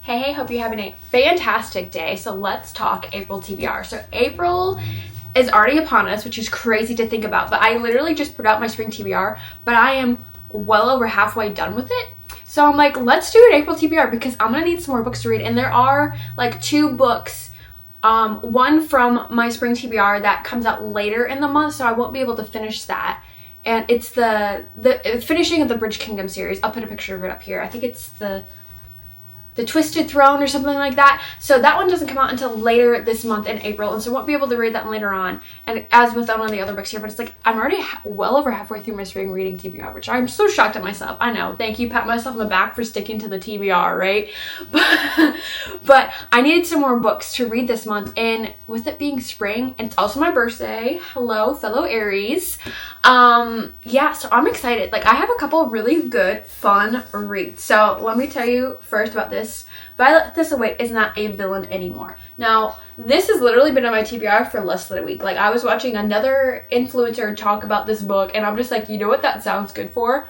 Hey, hope you're having a fantastic day. So let's talk April TBR. So April is already upon us, which is crazy to think about, but I literally just put out my spring TBR, but I am well over halfway done with it. So I'm like, let's do an April TBR because I'm gonna need some more books to read. And there are like 2 books, one from my spring TBR that comes out later in the month, so I won't be able to finish that. And it's the finishing of the Bridge Kingdom series. I'll put a picture of it up here. I think it's the Twisted Throne or something like that. So that one doesn't come out until later this month in April, and so I won't be able to read that one later on. And as with one of the other books here, but it's like I'm already well over halfway through my spring reading TBR, which I'm so shocked at myself. I know. Thank you. Pat myself on the back for sticking to the TBR, right? But I needed some more books to read this month, and with it being spring, and it's also my birthday. Hello, fellow Aries. Yeah, so I'm excited. Like I have a couple of really good, fun reads. So let me tell you first about this. Violet Thistlewaite is not a villain anymore. Now, this has literally been on my TBR for less than a week. Like, I was watching another influencer talk about this book, and I'm just like, you know what that sounds good for?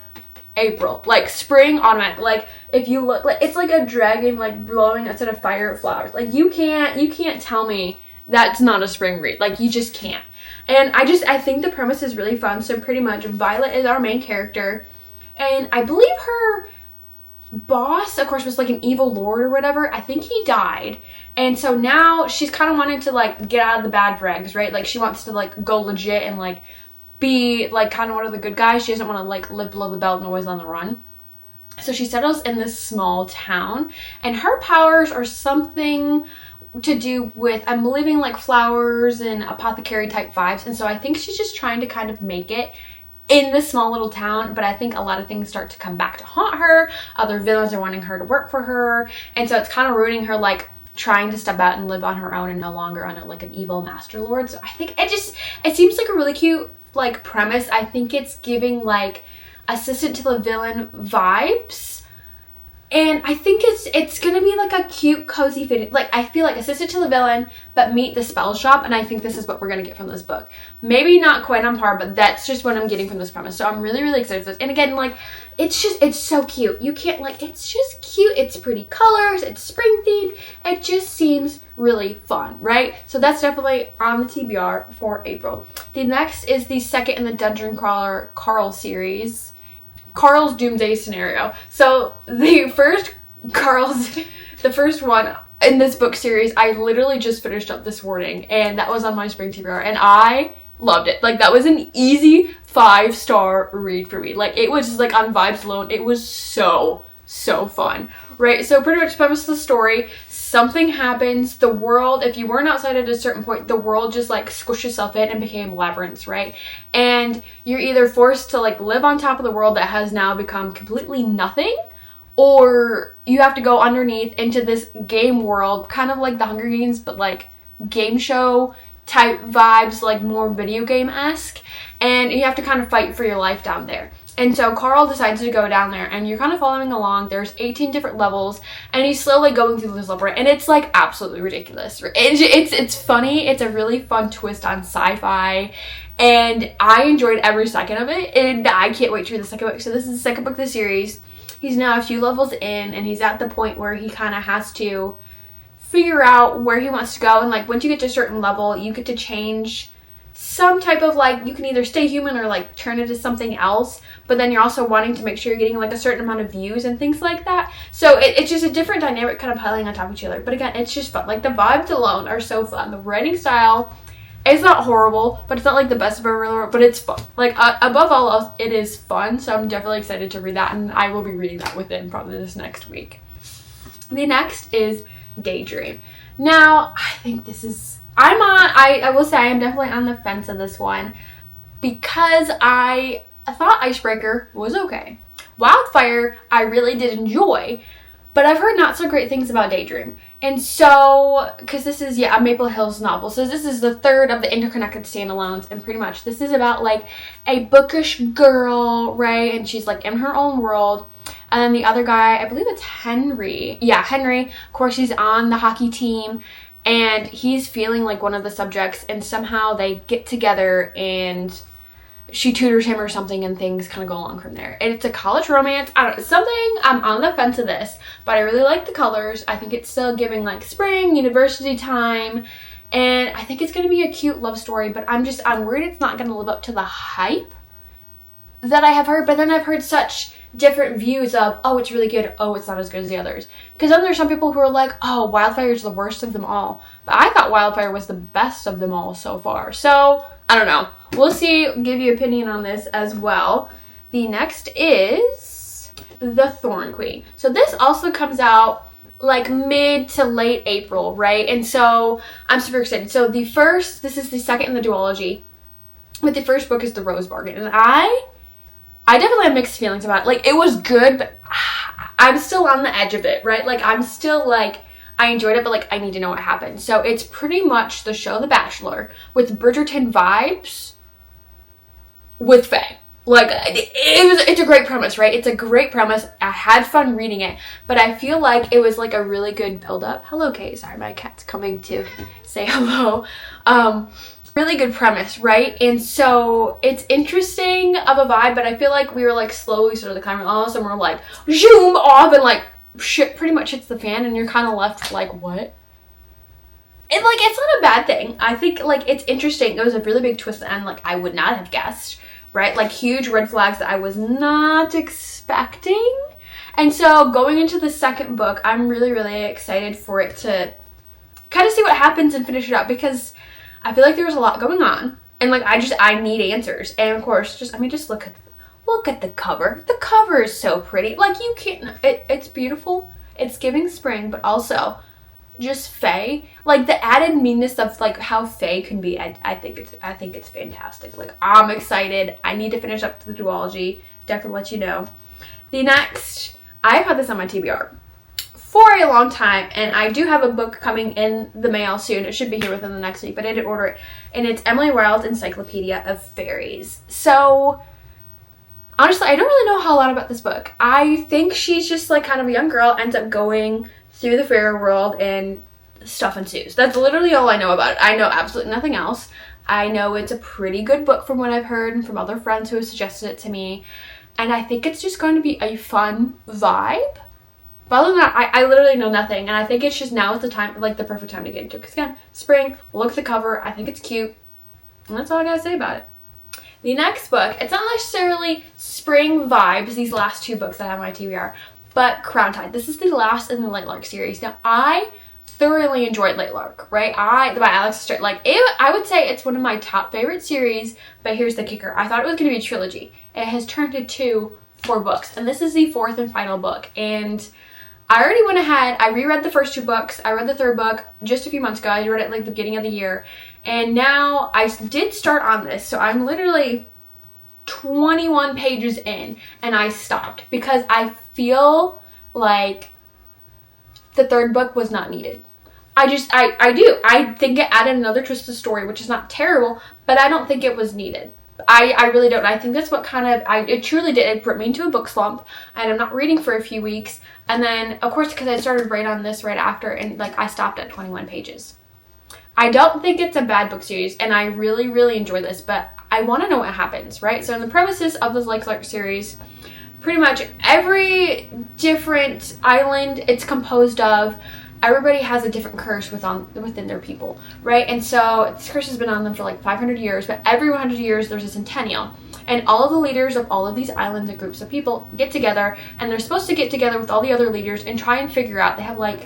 April. Like, spring automatic. Like, if you look, like, it's like a dragon, like, blowing instead of fire flowers. Like, you can't tell me that's not a spring read. Like, you just can't. And I think the premise is really fun. So, pretty much, Violet is our main character, and I believe her boss, of course, was like an evil lord or whatever. I think he died, and so now she's kind of wanting to like get out of the bad dregs, right? Like she wants to like go legit and like be like kind of one of the good guys. She doesn't want to like live below the belt and always on the run. So she settles in this small town, and her powers are something to do with, I'm believing, like flowers and apothecary type vibes, and so I think she's just trying to kind of make it in this small little town. But I think a lot of things start to come back to haunt her. Other villains are wanting her to work for her, and so it's kind of ruining her like trying to step out and live on her own and no longer under like an evil master lord. So I think it seems like a really cute like premise. I think it's giving like assistant to the villain vibes, and I think it's gonna be like a cute, cozy fit. Like I feel like assistant to the villain, but meet the spell shop, and I think this is what we're gonna get from this book. Maybe not quite on par, but that's just what I'm getting from this premise. So I'm really, really excited for this. And again, like it's so cute. You can't like, it's just cute. It's pretty colors. It's spring themed. It just seems really fun, right? So that's definitely on the TBR for April. The next is the second in the Dungeon Crawler Carl series. Carl's Doomsday Scenario. So the first one in this book series, I literally just finished up this morning, and that was on my spring TBR, and I loved it. Like that was an easy 5-star read for me. Like it was just like on vibes alone. It was so fun, right? So pretty much premise of the story, something happens, the world, if you weren't outside at a certain point, the world just like squished itself in and became labyrinths, right? And you're either forced to like live on top of the world that has now become completely nothing, or you have to go underneath into this game world, kind of like the Hunger Games, but like game show type vibes, like more video game-esque, and you have to kind of fight for your life down there. And so Carl decides to go down there, and you're kind of following along. There's 18 different levels, and he's slowly going through this labyrinth, and it's like absolutely ridiculous. It's funny. It's a really fun twist on sci-fi, and I enjoyed every second of it, and I can't wait to read the second book. So this is the second book of the series. He's now a few levels in, and he's at the point where he kind of has to figure out where he wants to go. And like once you get to a certain level, you get to change some type of like, you can either stay human or like turn into something else, but then you're also wanting to make sure you're getting like a certain amount of views and things like that. So it's just a different dynamic kind of piling on top of each other. But again, it's just fun. Like the vibes alone are so fun. The writing style is not horrible, but it's not like the best of ever, but it's fun. Like above all else, it is fun. So I'm definitely excited to read that, and I will be reading that within probably this next week. The next is Daydream. Now, I think this is, I will say I am definitely on the fence of this one, because I thought Icebreaker was okay. Wildfire, I really did enjoy, but I've heard not so great things about Daydream. And so, because this is, a Maple Hills novel. So this is the third of the interconnected standalones, and pretty much this is about like a bookish girl, right? And she's like in her own world. And then the other guy, I believe it's Henry. Yeah, Henry. Of course, he's on the hockey team, and he's feeling like one of the subjects, and somehow they get together and she tutors him or something, and things kind of go along from there. And it's a college romance. I don't know, something, I'm on the fence of this, but I really like the colors. I think it's still giving like spring, university time, and I think it's going to be a cute love story, but I'm worried it's not going to live up to the hype that I have heard. But then I've heard such different views of, oh, it's really good, oh, it's not as good as the others. Because then there's some people who are like, oh, Wildfire is the worst of them all. But I thought Wildfire was the best of them all so far. So, I don't know. We'll see, give you opinion on this as well. The next is The Thorn Queen. So this also comes out like mid to late April, right? And so I'm super excited. So this is the second in the duology, but the first book is The Rose Bargain. And I definitely have mixed feelings about it. Like, it was good, but I'm still on the edge of it, right? Like, I'm still like, I enjoyed it, but like, I need to know what happened. So it's pretty much the show The Bachelor with Bridgerton vibes with Faye. Like, it's a great premise, right? It's a great premise. I had fun reading it, but I feel like it was like a really good build-up. Hello, Kate. Sorry, my cat's coming to say hello. Really good premise, right? And so it's interesting of a vibe, but I feel like we were like slowly sort of the climb, all of a sudden we're like zoom off, and like shit pretty much hits the fan, and you're kind of left like, what? And like, it's not a bad thing. I think like it's interesting. It was a really big twist at the end, like I would not have guessed, right? Like huge red flags that I was not expecting. And so going into the second book, I'm really, really excited for it to kind of see what happens and finish it up, because I feel like there was a lot going on, and like I need answers. And of course, just look at the cover. The cover is so pretty. Like, you can't, it's beautiful. It's giving spring, but also just Faye. Like, the added meanness of like how Faye can be, I think it's fantastic. Like, I'm excited. I need to finish up the duology. Definitely let you know. The next, I've had this on my TBR for a long time, and I do have a book coming in the mail soon. It should be here within the next week, but I did order it, and it's Emily Wilde's Encyclopedia of Fairies. So honestly, I don't really know a lot about this book. I think she's just like kind of a young girl, ends up going through the fairy world, and stuff ensues. That's literally all I know about it. I know absolutely nothing else. I know it's a pretty good book from what I've heard and from other friends who have suggested it to me, and I think it's just going to be a fun vibe. But other than that, I literally know nothing, and I think it's just now is the time, like the perfect time to get into it. Because again, spring, look at the cover, I think it's cute, and that's all I gotta say about it. The next book, it's not necessarily spring vibes, these last two books that I have on my TBR, but Crown Tide. This is the last in the Light Lark series. Now, I thoroughly enjoyed Light Lark, right? By Alex Strait. Like, I would say it's one of my top favorite series, but here's the kicker. I thought it was going to be a trilogy. It has turned into 4 books, and this is the 4th and final book, and I already went ahead, I reread the first 2 books, I read the 3rd book just a few months ago. I read it like the beginning of the year, and now I did start on this, so I'm literally 21 pages in, and I stopped because I feel like the 3rd book was not needed. I do. I think it added another twist to the story, which is not terrible, but I don't think it was needed. I really don't. I think that's what kind of, it truly did. It put me into a book slump, and I'm not reading for a few weeks. And then, of course, because I started right on this right after, and like I stopped at 21 pages. I don't think it's a bad book series, and I really, really enjoy this, but I want to know what happens, right? So in the premises of this Light Lark series, pretty much every different island it's composed of, everybody has a different curse within their people, right? And so this curse has been on them for like 500 years, but every 100 years there's a centennial. And all of the leaders of all of these islands and groups of people get together, and they're supposed to get together with all the other leaders and try and figure out, they have like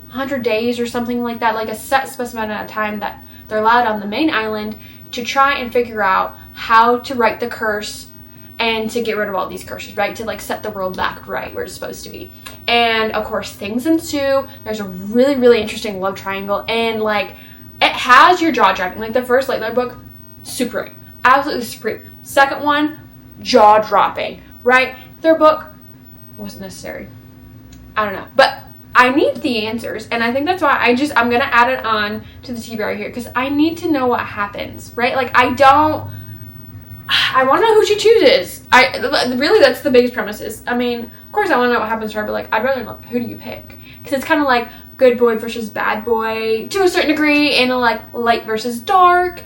100 days or something like that, like a set specified amount of time that they're allowed on the main island to try and figure out how to right the curse and to get rid of all these curses, right? To like set the world back right where it's supposed to be. And of course things ensue. There's a really, really interesting love triangle, and like it has your jaw dropping. Like the first Light Lark book, supreme, absolutely supreme. Second one, jaw dropping, right? Third book wasn't necessary. I don't know, but I need the answers, and I think that's why I'm gonna add it on to the TBR here, because I need to know what happens, right? Like I want to know who she chooses. Really, that's the biggest premises. I mean, of course I want to know what happens to her, but like I'd rather know who do you pick, because it's kind of like good boy versus bad boy to a certain degree, and like light versus dark,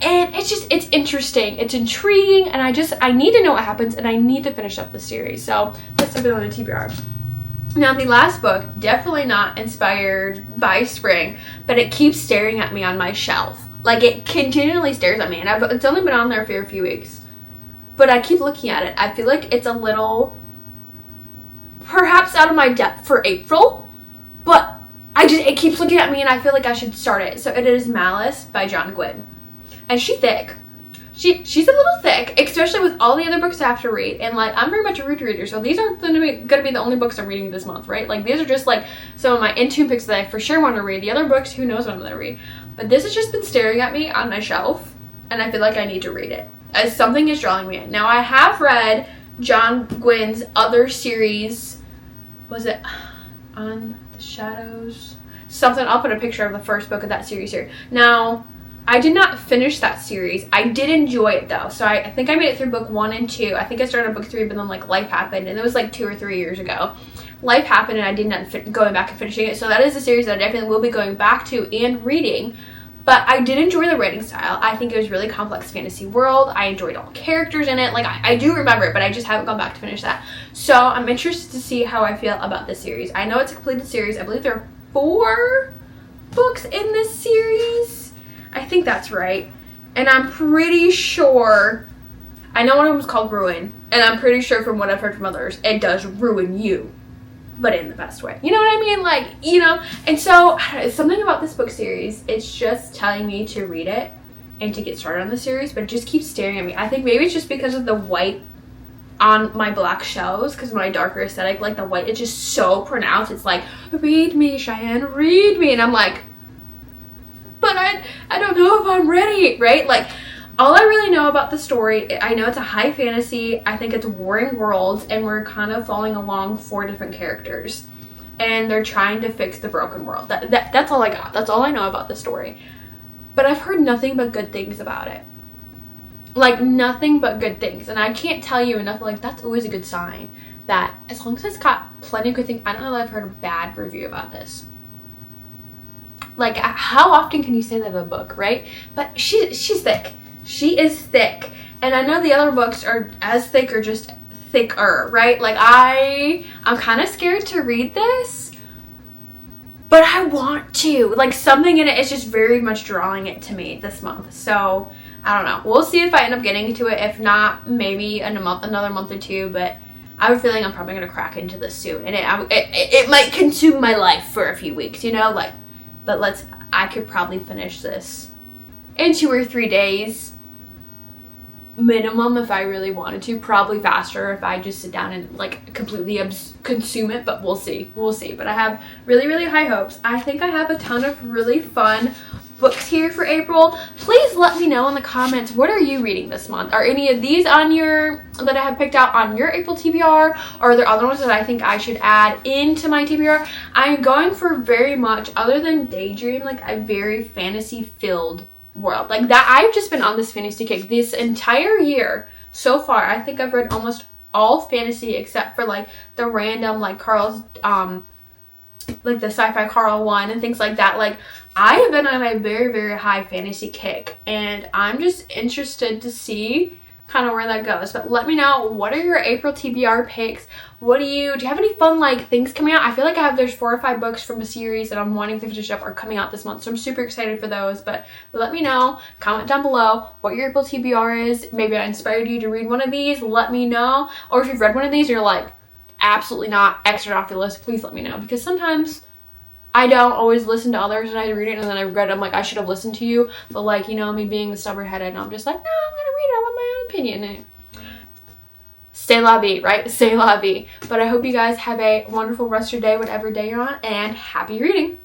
And it's interesting, it's intriguing, and I need to know what happens, and I need to finish up the series. So that's something on the TBR. Now, the last book, definitely not inspired by spring, but it keeps staring at me on my shelf. Like, it continually stares at me, and it's only been on there for a few weeks. But I keep looking at it. I feel like it's a little, perhaps out of my depth for April, but it keeps looking at me, and I feel like I should start it. So it is Malice by John Gwynne. And she's thick. She's a little thick, especially with all the other books I have to read. And, like, I'm very much a reader, so these aren't going to be the only books I'm reading this month, right? Like, these are just, like, some of my in-tune picks that I for sure want to read. The other books, who knows what I'm going to read. But this has just been staring at me on my shelf, and I feel like I need to read it, as something is drawing me in. Now, I have read John Gwynne's other series. Was it On the Shadows? Something. I'll put a picture of the first book of that series here. Now, I did not finish that series. I did enjoy it, though. So I think I made it through book 1 and 2. I think I started book 3, but then, like, life happened. And it was, like, 2 or 3 years ago. Life happened, and I did not going back and finishing it. So that is a series that I definitely will be going back to and reading. But I did enjoy the writing style. I think it was really complex fantasy world. I enjoyed all the characters in it. Like, I do remember it, but I just haven't gone back to finish that. So I'm interested to see how I feel about this series. I know it's a completed series. I believe there are 4 books in this series. I think that's right. And I'm pretty sure, I know one of them is called Ruin, and I'm pretty sure from what I've heard from others, it does ruin you, but in the best way. You know what I mean? Like, you know, and so something about this book series, it's just telling me to read it and to get started on the series, but it just keeps staring at me. I think maybe it's just because of the white on my black shelves, because my darker aesthetic, like the white, it's just so pronounced. It's like, read me, Cheyanne, read me. And I'm like, but I don't know if I'm ready, right? Like, all I really know about the story, I know it's a high fantasy. I think it's warring worlds, and we're kind of following along 4 different characters, and they're trying to fix the broken world. That's all I got. That's all I know about the story. But I've heard nothing but good things about it. Like, nothing but good things. And I can't tell you enough. Like, that's always a good sign that as long as it's got plenty of good things. I don't know that I've heard a bad review about this. Like, how often can you say that of a book, right? But she's thick. She is thick. And I know the other books are as thick or just thicker, right? Like, I'm kind of scared to read this, but I want to. Like, something in it is just very much drawing it to me this month. So, I don't know. We'll see if I end up getting to it. If not, maybe in another month or 2, but I have a feeling I'm probably going to crack into this soon. And it might consume my life for a few weeks, you know? Like, but I could probably finish this in 2 or 3 days minimum if I really wanted to. Probably faster if I just sit down and, like, completely consume it, but we'll see. But I have really, really high hopes. I think I have a ton of really fun books here for April. Please let me know in the comments, what are you reading this month? Are any of these that I have picked out on your April TBR? Or are there other ones that I think I should add into my TBR? I'm going for very much, other than Daydream, like a very fantasy filled world. Like that, I've just been on this fantasy kick this entire year so far. I think I've read almost all fantasy except for like the random, like Carl's like the Sci-fi Carl one and things like that. Like, I have been on a very, very high fantasy kick, and I'm just interested to see kind of where that goes. But let me know, what are your April TBR picks? Do you have any fun, like, things coming out? I feel like there's 4 or 5 books from a series that I'm wanting to finish up are coming out this month, so I'm super excited for those. But let me know, comment down below what your April TBR is. Maybe I inspired you to read one of these. Let me know. Or if you've read one of these, you're like, absolutely not, X it off your list, please let me know, because sometimes I don't always listen to others and I read it and then I regret it. I'm like, I should have listened to you, but like, you know, me being the stubborn headed, and I'm just like, no, I'm gonna read it, I want my own opinion. And c'est la vie, right? C'est la vie. But I hope you guys have a wonderful rest of your day, whatever day you're on, and happy reading.